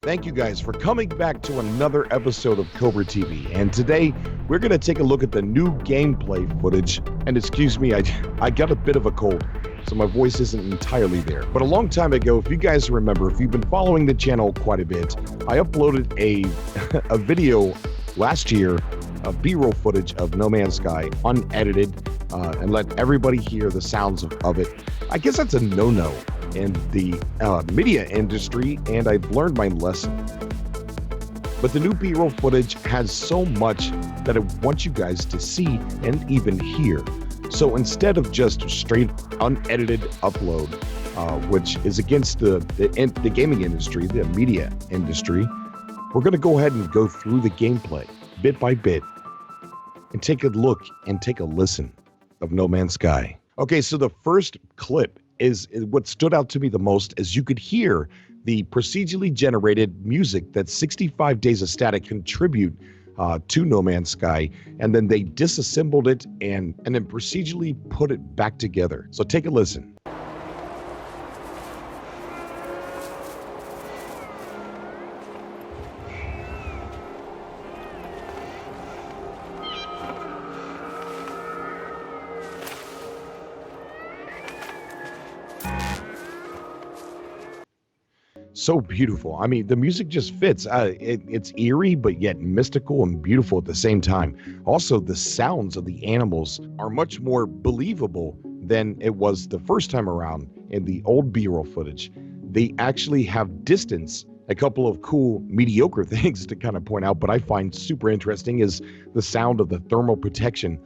Thank you guys for coming back to another episode of Cobra TV. And today we're going to take a look at the new gameplay footage. And excuse me, I got a bit of a cold, so my voice isn't entirely there. But a long time ago, if you guys remember, if you've been following the channel quite a bit, I uploaded a video last year of B-roll footage of No Man's Sky, unedited, and let everybody hear the sounds of it. I guess that's a no-no in the media industry, and I've learned my lesson. But the new B-roll footage has so much that I want you guys to see and even hear. So instead of just straight unedited upload, which is against the gaming industry, the media industry, we're going to go ahead and go through the gameplay bit by bit and take a look and take a listen of No Man's Sky. Okay, so the first clip is what stood out to me the most, as you could hear the procedurally generated music that 65 Days of Static contribute to No Man's Sky, and then they disassembled it and then procedurally put it back together. So take a listen. So beautiful. I mean, the music just fits. It's eerie, but yet mystical and beautiful at the same time. Also, the sounds of the animals are much more believable than it was the first time around in the old B-roll footage. They actually have distance. A couple of cool, mediocre things to kind of point out, but I find super interesting is the sound of the thermal protection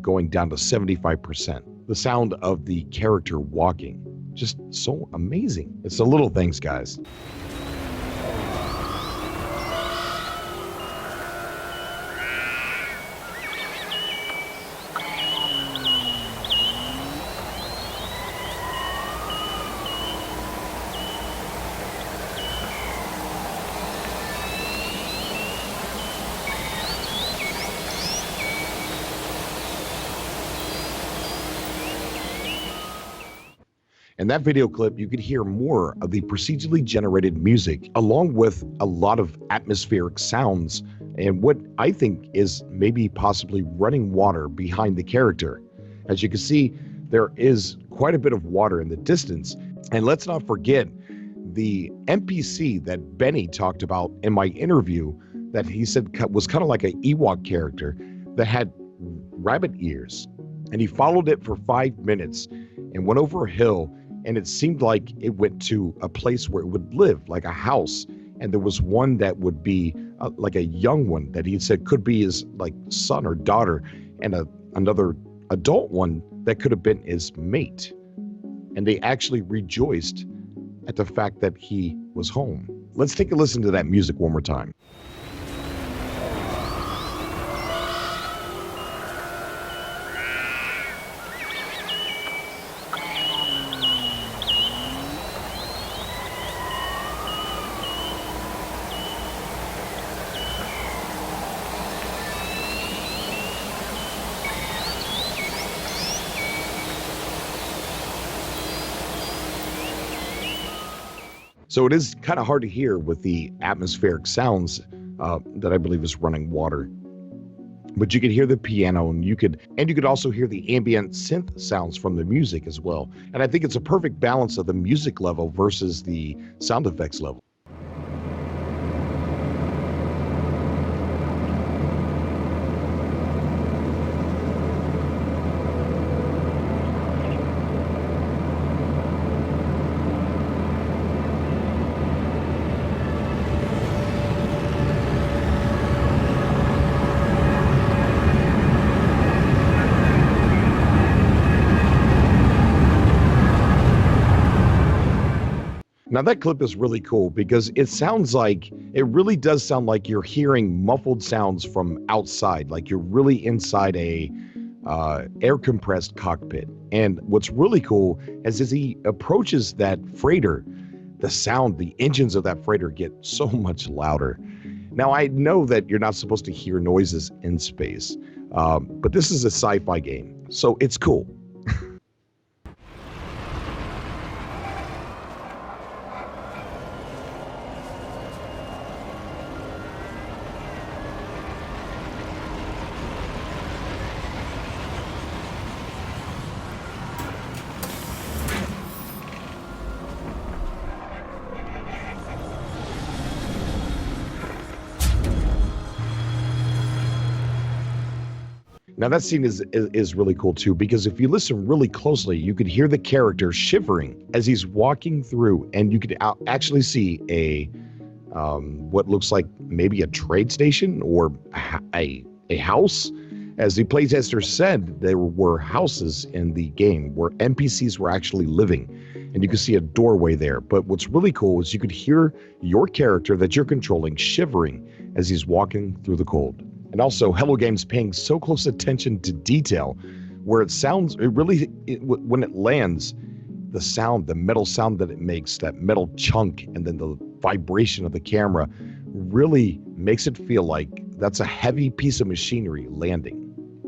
going down to 75%. The sound of the character walking. Just so amazing. It's the little things, guys. In that video clip, you could hear more of the procedurally generated music, along with a lot of atmospheric sounds, and what I think is maybe possibly running water behind the character. As you can see, there is quite a bit of water in the distance. And let's not forget the NPC that Benny talked about in my interview, that he said was kind of like an Ewok character that had rabbit ears. And he followed it for 5 minutes and went over a hill, and it seemed like it went to a place where it would live, like a house. And there was one that would be like a young one that he said could be his like son or daughter, and another adult one that could have been his mate. And they actually rejoiced at the fact that he was home. Let's take a listen to that music one more time. So it is kind of hard to hear with the atmospheric sounds that I believe is running water. But you could hear the piano, and you could also hear the ambient synth sounds from the music as well. And I think it's a perfect balance of the music level versus the sound effects level. Now that clip is really cool because it really does sound like you're hearing muffled sounds from outside, like you're really inside a air compressed cockpit. And what's really cool is as he approaches that freighter, the engines of that freighter get so much louder. Now I know that you're not supposed to hear noises in space, but this is a sci-fi game, so it's cool. Now that scene is really cool too, because if you listen really closely, you could hear the character shivering as he's walking through, and you could actually see a what looks like maybe a trade station or a house. As the playtester said, there were houses in the game where NPCs were actually living, and you could see a doorway there. But what's really cool is you could hear your character that you're controlling shivering as he's walking through the cold. And also, Hello Games paying so close attention to detail, where it sounds, when it lands, the sound, the metal sound that it makes, that metal chunk, and then the vibration of the camera really makes it feel like that's a heavy piece of machinery landing.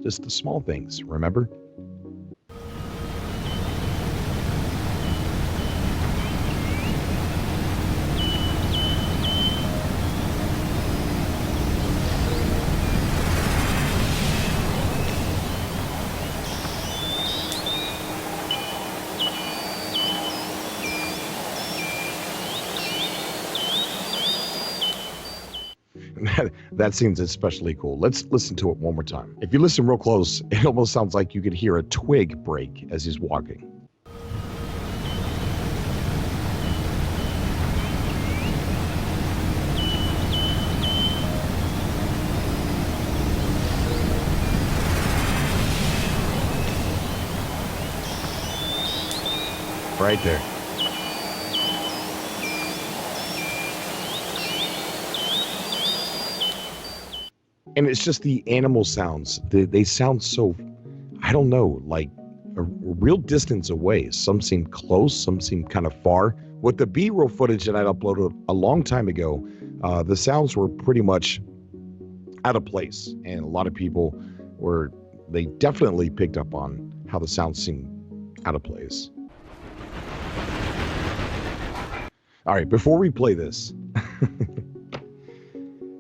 Just the small things, remember? That seems especially cool. Let's listen to it one more time. If you listen real close, it almost sounds like you could hear a twig break as he's walking. Right there. And it's just the animal sounds. They sound so, I don't know, like a real distance away. Some seem close, some seem kind of far. With the B-roll footage that I uploaded a long time ago, the sounds were pretty much out of place. And a lot of people they definitely picked up on how the sounds seemed out of place. All right, before we play this,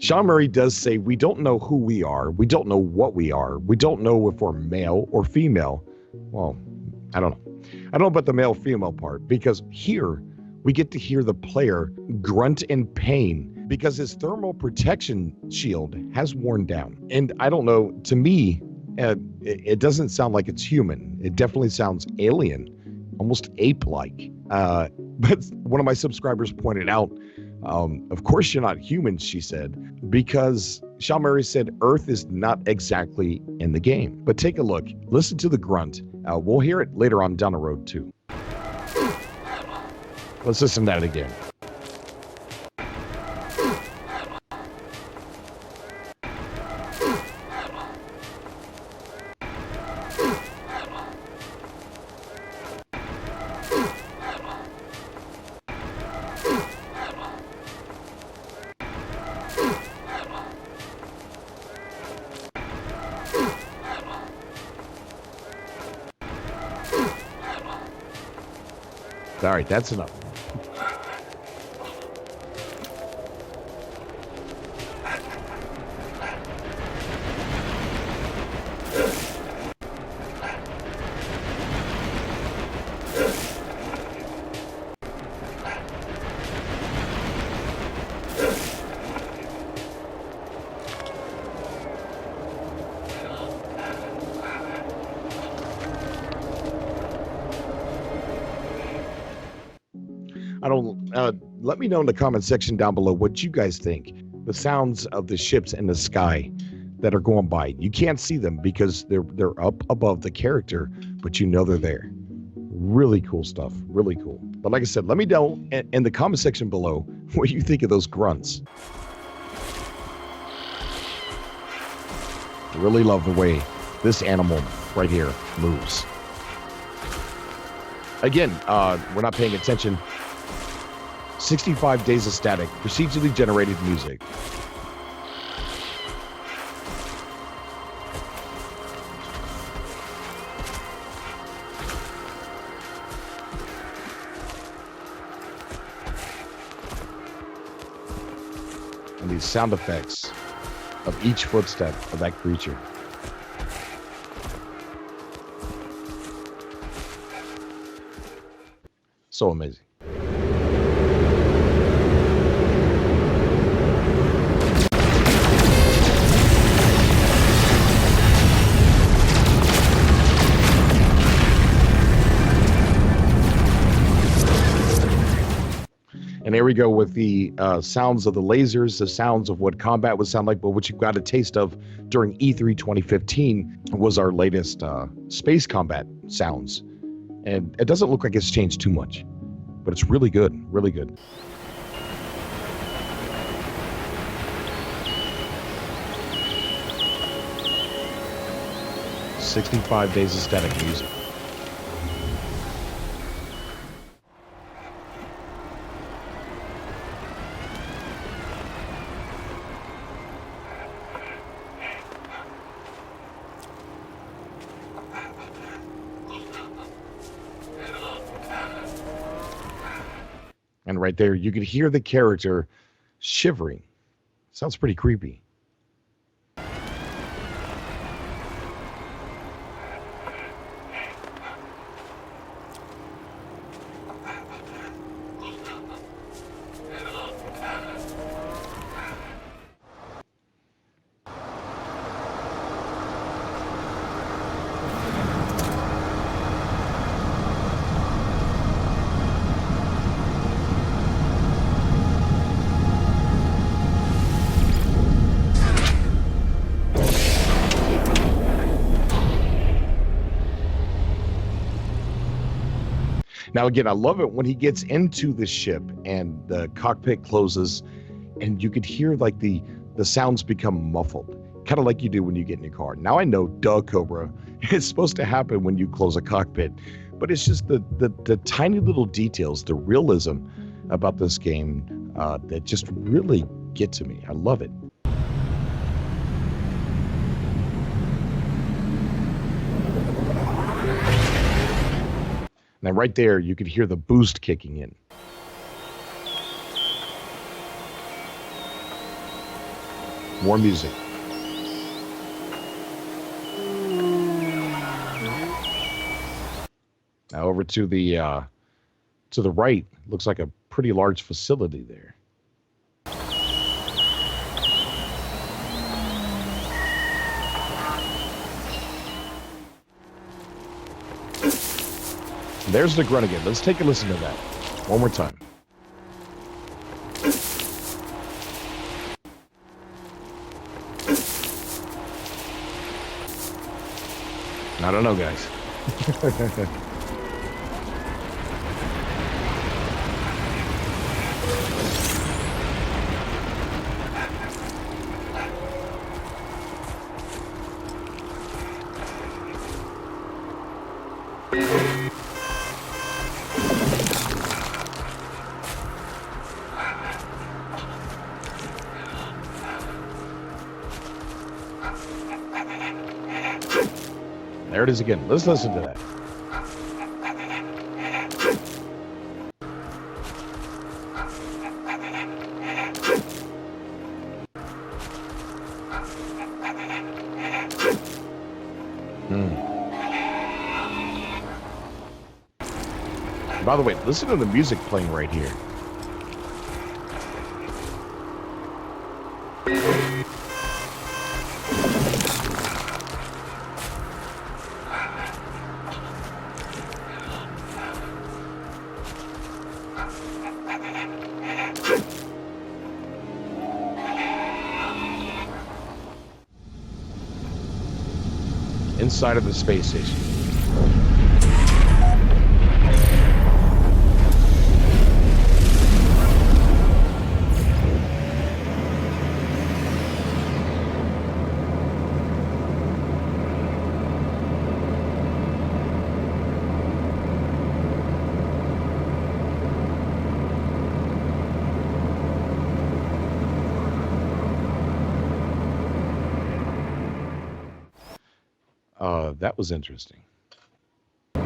Sean Murray does say, we don't know who we are. We don't know what we are. We don't know if we're male or female. Well, I don't know. I don't know about the male-female part, because here we get to hear the player grunt in pain because his thermal protection shield has worn down. And I don't know, to me, it doesn't sound like it's human. It definitely sounds alien, almost ape-like. But one of my subscribers pointed out, of course you're not human, she said, because Sean Murray said Earth is not exactly in the game. But take a look. Listen to the grunt. We'll hear it later on down the road, too. Let's listen to that again. All right, that's enough. Let me know in the comment section down below what you guys think. The sounds of the ships in the sky that are going by. You can't see them because they're up above the character, but you know they're there. Really cool stuff. Really cool. But like I said, let me know in the comment section below what you think of those grunts. I really love the way this animal right here moves. Again, we're not paying attention. 65 days of static, procedurally generated music. And these sound effects of each footstep of that creature. So amazing. there we go with the sounds of the lasers, the sounds of what combat would sound like, but what you got a taste of during E3 2015 was our latest space combat sounds. And it doesn't look like it's changed too much, but it's really good, really good. "65 Days of Static Music." And right there, you could hear the character shivering. Sounds pretty creepy. Now, again, I love it when he gets into the ship and the cockpit closes and you could hear like the sounds become muffled, kind of like you do when you get in your car. Now I know, duh, Cobra, it's supposed to happen when you close a cockpit, but it's just the tiny little details, the realism about this game that just really get to me. I love it. Now, right there, you could hear the boost kicking in. More music. Now over to the right, looks like a pretty large facility there. There's the grunt again. Let's take a listen to that one more time. I don't know, guys. There it is again. Let's listen to that. By the way, listen to the music playing right here. Inside of the space station. That was interesting. All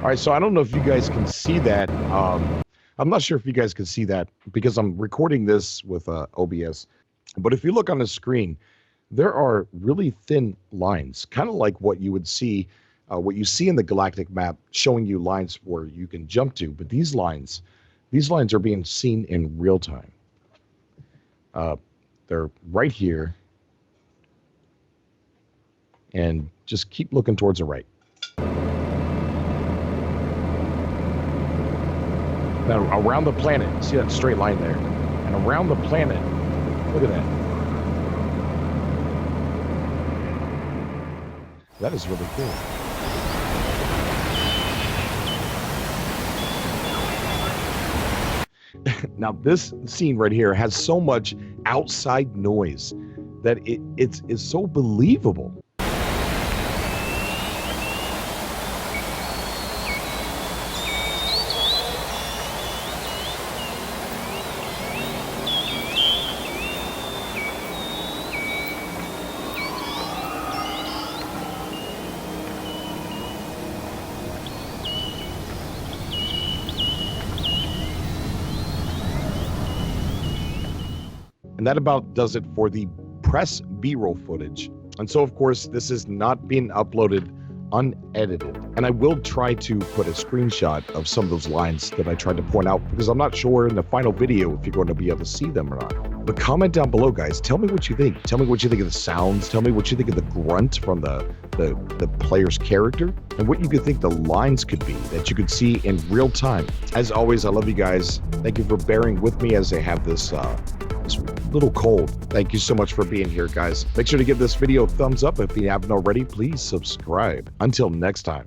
right, so I don't know if you guys can see that. I'm not sure if you guys can see that because I'm recording this with OBS. But if you look on the screen, there are really thin lines, kind of like what you would see, what you see in the galactic map, showing you lines where you can jump to. But these lines are being seen in real time. They're right here. and just keep looking towards the right. Now, around the planet, see that straight line there? And around the planet, look at that. That is really cool. Now, this scene right here has so much outside noise that it's so believable. And that about does it for the press B-roll footage. And so, of course, this is not being uploaded unedited. And I will try to put a screenshot of some of those lines that I tried to point out, because I'm not sure in the final video if you're going to be able to see them or not. But comment down below, guys. Tell me what you think. Tell me what you think of the sounds. Tell me what you think of the grunt from the player's character, and what you could think the lines could be that you could see in real time. As always, I love you guys. Thank you for bearing with me as I have this little cold. Thank you so much for being here, guys. Make sure to give this video a thumbs up. If you haven't already, please subscribe. Until next time.